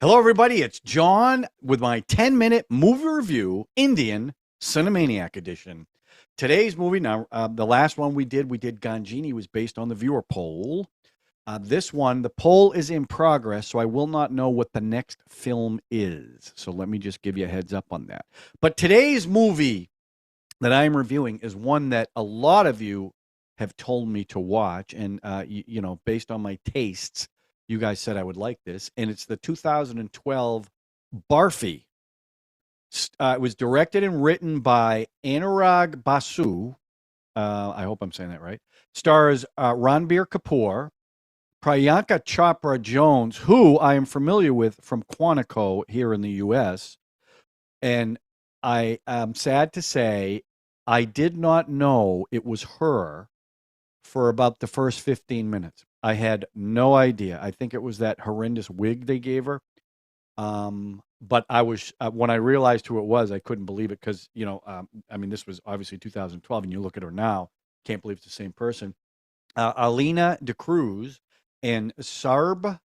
Hello, everybody. It's John with my 10-minute movie review, Indian Cine-MANIAC edition. Today's movie, now, the last one we did Ganjini, was based on the viewer poll. This one, the poll is in progress, so I will not know what the next film is. So let me just give you a heads up on that. But today's movie that I am reviewing is one that a lot of you have told me to watch, and based on my tastes, you guys said I would like this, and it's the 2012 Barfi. It was directed and written by Anurag Basu. I hope I'm saying that right. Stars Ranbir Kapoor, Priyanka Chopra Jones, who I am familiar with from Quantico here in the U.S., and I am sad to say I did not know it was her for about the first 15 minutes. I had no idea. I think it was that horrendous wig they gave her. But I was when I realized who it was, I couldn't believe it because this was obviously 2012, and you look at her now, can't believe it's the same person. Ileana D'Cruz and Sarb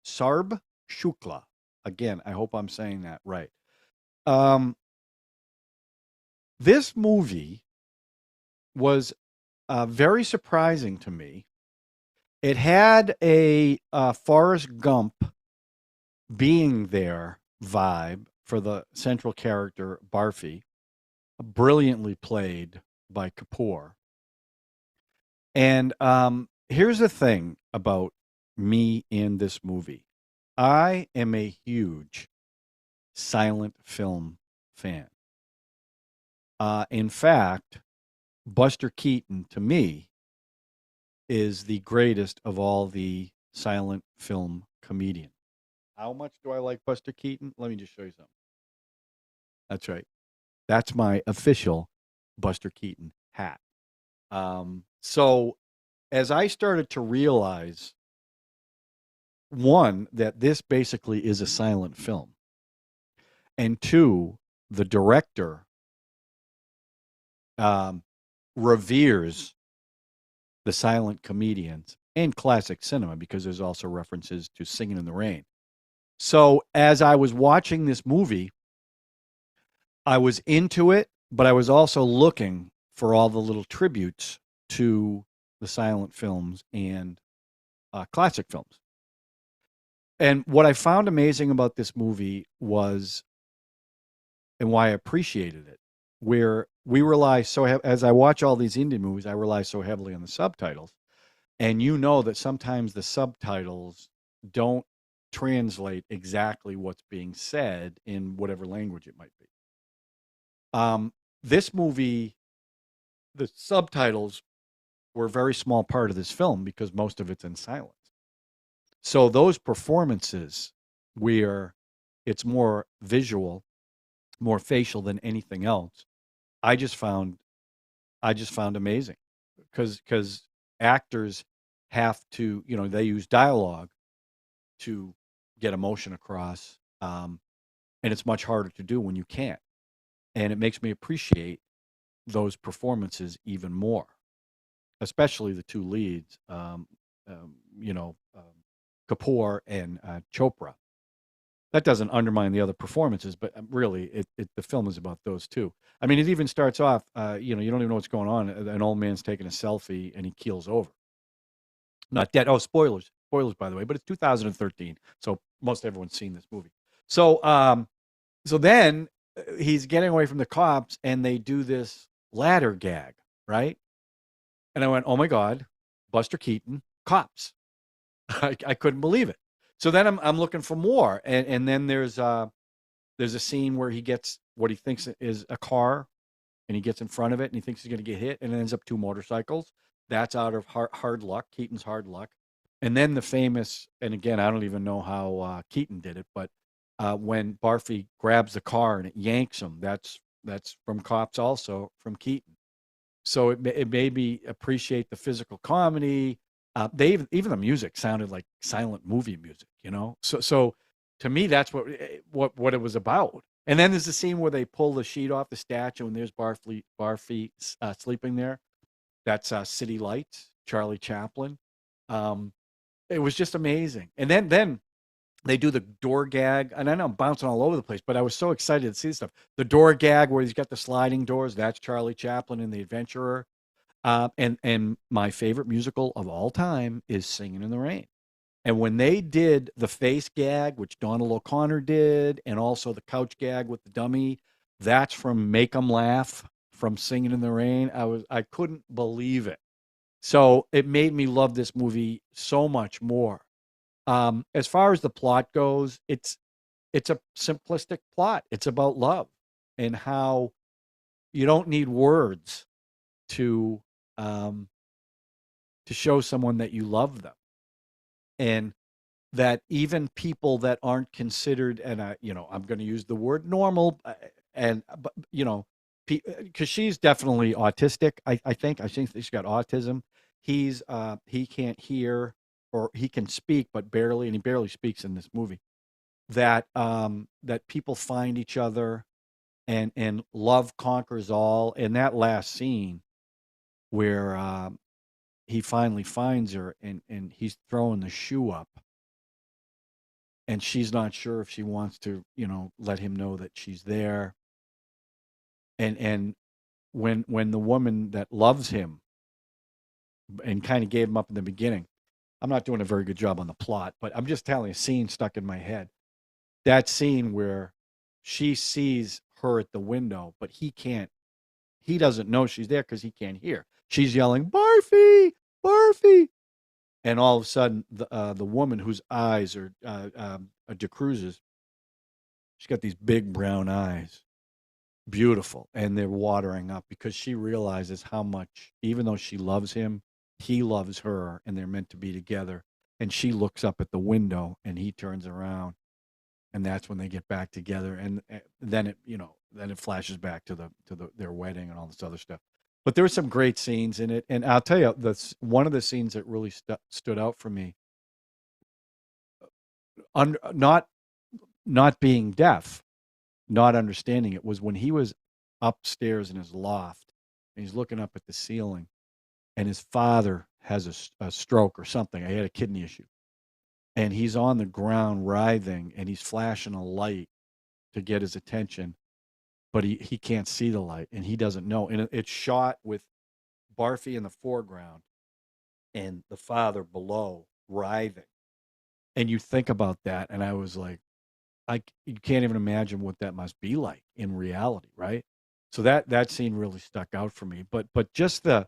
Shukla. Again, I hope I'm saying that right. This movie was very surprising to me. It had a Forrest Gump being there vibe for the central character, Barfi, brilliantly played by Kapoor. And here's the thing about me in this movie. I am a huge silent film fan. In fact, Buster Keaton, to me, is the greatest of all the silent film comedians. How much do I like Buster Keaton? Let me just show you something. That's right. That's my official Buster Keaton hat. So as I started to realize, one, that this basically is a silent film, and two, the director reveres the silent comedians and classic cinema because there's also references to Singing in the Rain. So as I was watching this movie, I was into it, but I was also looking for all the little tributes to the silent films and classic films. And what I found amazing about this movie was, and why I appreciated it, where we rely so as I watch all these Indian movies, I rely so heavily on the subtitles. And you know that sometimes the subtitles don't translate exactly what's being said in whatever language it might be. This movie, the subtitles were a very small part of this film because most of it's in silence. So those performances where it's more visual, more facial than anything else, I just found amazing because actors have to, they use dialogue to get emotion across, and it's much harder to do when you can't. And it makes me appreciate those performances even more, especially the two leads, Kapoor and Chopra. That doesn't undermine the other performances, but really, the film is about those two. I mean, it even starts off, you don't even know what's going on. An old man's taking a selfie, and he keels over. Not dead. Oh, spoilers, by the way. But it's 2013, so most everyone's seen this movie. So, so then he's getting away from the cops, and they do this ladder gag, right? And I went, "Oh my God, Buster Keaton, cops!" I couldn't believe it. So then I'm looking for more, and then there's a scene where he gets what he thinks is a car, and he gets in front of it, and he thinks he's going to get hit, and it ends up two motorcycles. That's out of hard luck, Keaton's hard luck. And then the famous, and again, I don't even know how Keaton did it, but when Barfi grabs the car and it yanks him, that's from Cops, also from Keaton. So it made me appreciate the physical comedy. Even the music sounded like silent movie music, So to me, that's what it was about. And then there's the scene where they pull the sheet off the statue, and there's Barfi sleeping there. That's City Lights, Charlie Chaplin. It was just amazing. And then They do the door gag, and I know I'm bouncing all over the place, but I was so excited to see this stuff. The door gag where he's got the sliding doors, that's Charlie Chaplin in The Adventurer. And my favorite musical of all time is Singing in the Rain. And when they did the face gag, which Donald O'Connor did, and also the couch gag with the dummy, that's from Make 'Em Laugh from Singing in the Rain. I couldn't believe it. So it made me love this movie so much more. As far as the plot goes, it's a simplistic plot. It's about love and how you don't need words to um, to show someone that you love them, and that even people that aren't considered, and I'm going to use the word normal, and but because she's definitely autistic. I think she's got autism. He can't hear, or he can speak but barely, and he barely speaks in this movie. That people find each other, and love conquers all. And that last scene where he finally finds her, and he's throwing the shoe up, and she's not sure if she wants to, let him know that she's there. And when the woman that loves him and kind of gave him up in the beginning, I'm not doing a very good job on the plot, but I'm just telling a scene stuck in my head. That scene where she sees her at the window, but he doesn't know she's there because he can't hear. She's yelling, "Barfi, Barfi!" And all of a sudden, the woman whose eyes are D'Cruz's, she's got these big brown eyes, beautiful, and they're watering up because she realizes how much, even though she loves him, he loves her, and they're meant to be together. And she looks up at the window, and he turns around, and that's when they get back together. And then it flashes back to their wedding and all this other stuff. But there were some great scenes in it, and I'll tell you, one of the scenes that really stood out for me, not being deaf, not understanding it, was when he was upstairs in his loft, and he's looking up at the ceiling, and his father has a stroke or something. He had a kidney issue, and he's on the ground writhing, and he's flashing a light to get his attention, but he can't see the light, and he doesn't know. And it's shot with Barfi in the foreground and the father below writhing. And you think about that, and I was like, you can't even imagine what that must be like in reality, right? So that scene really stuck out for me. But just the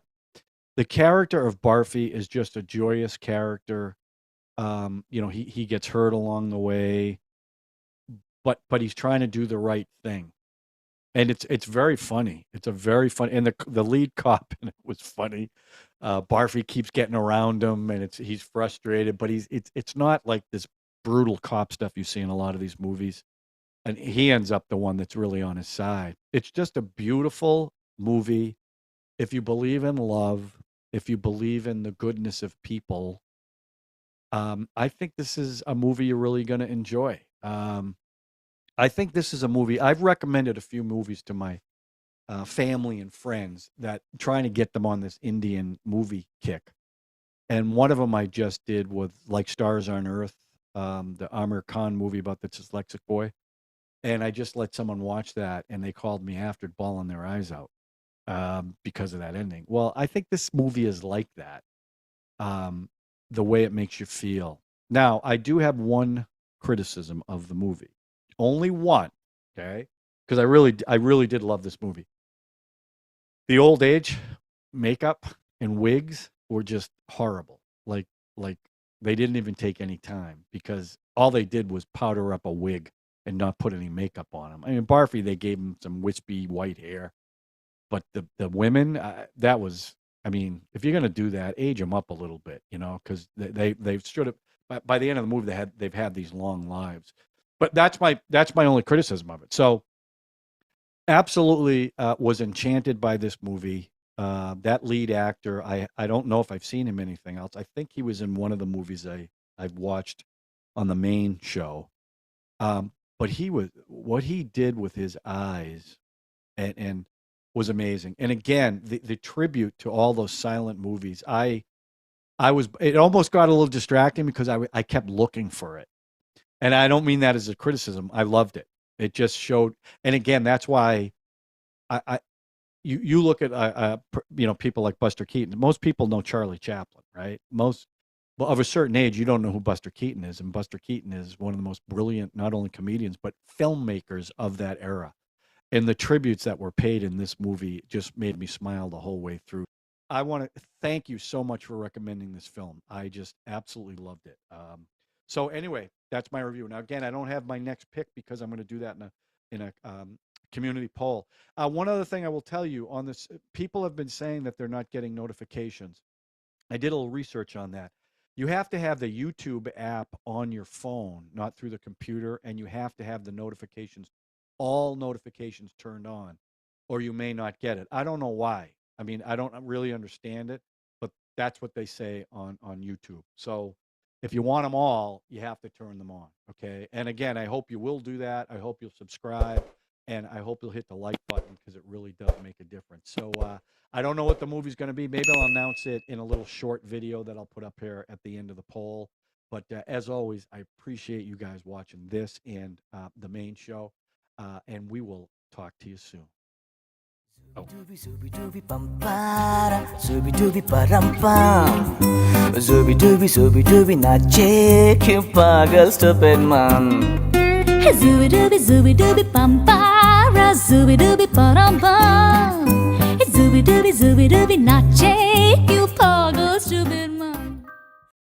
character of Barfi is just a joyous character. He gets hurt along the way, but he's trying to do the right thing. And it's very funny. It's a very funny, and the lead cop in it was funny. Barfi keeps getting around him, and he's frustrated, but it's not like this brutal cop stuff you see in a lot of these movies. And he ends up the one that's really on his side. It's just a beautiful movie. If you believe in love, if you believe in the goodness of people, I think this is a movie you're really going to enjoy. I think this is a movie. I've recommended a few movies to my family and friends, that trying to get them on this Indian movie kick. And one of them I just did with Like Stars on Earth, the Amir Khan movie about the dyslexic boy. And I just let someone watch that, and they called me after, bawling their eyes out because of that ending. Well, I think this movie is like that, the way it makes you feel. Now, I do have one criticism of the movie, only one, okay? Because I really did love this movie. The old age makeup and wigs were just horrible. Like they didn't even take any time, because all they did was powder up a wig and not put any makeup on him. I mean, Barfi, they gave him some wispy white hair, but the women, that was, I mean, if you're gonna do that, age them up a little bit, because they've stood up. By the end of the movie, they've had these long lives. But that's my only criticism of it. So absolutely was enchanted by this movie. That lead actor, I don't know if I've seen him in anything else. I think he was in one of the movies I've watched on the main show. But what he did with his eyes, and was amazing. And again, the tribute to all those silent movies. It almost got a little distracting because I kept looking for it. And I don't mean that as a criticism. I loved it. It just showed, and again, that's why you look at people like Buster Keaton. Most people know Charlie Chaplin, right? Most of a certain age, you don't know who Buster Keaton is, and Buster Keaton is one of the most brilliant, not only comedians but filmmakers of that era. And the tributes that were paid in this movie just made me smile the whole way through. I want to thank you so much for recommending this film. I just absolutely loved it. So anyway, that's my review. Now, again, I don't have my next pick because I'm going to do that in a community poll. One other thing I will tell you on this, people have been saying that they're not getting notifications. I did a little research on that. You have to have the YouTube app on your phone, not through the computer, and you have to have the notifications, all notifications turned on, or you may not get it. I don't know why. I mean, I don't really understand it, but that's what they say on YouTube. So if you want them all, you have to turn them on, okay? And again, I hope you will do that. I hope you'll subscribe, and I hope you'll hit the like button because it really does make a difference. So I don't know what the movie's going to be. Maybe I'll announce it in a little short video that I'll put up here at the end of the poll. But as always, I appreciate you guys watching this and the main show, and we will talk to you soon. Zooby dooby dooby pam para, zooby dooby param pam. Zooby dooby nache क्यों पागल stupid man. Zooby dooby pam para, zooby dooby param pam. Zooby dooby nache क्यों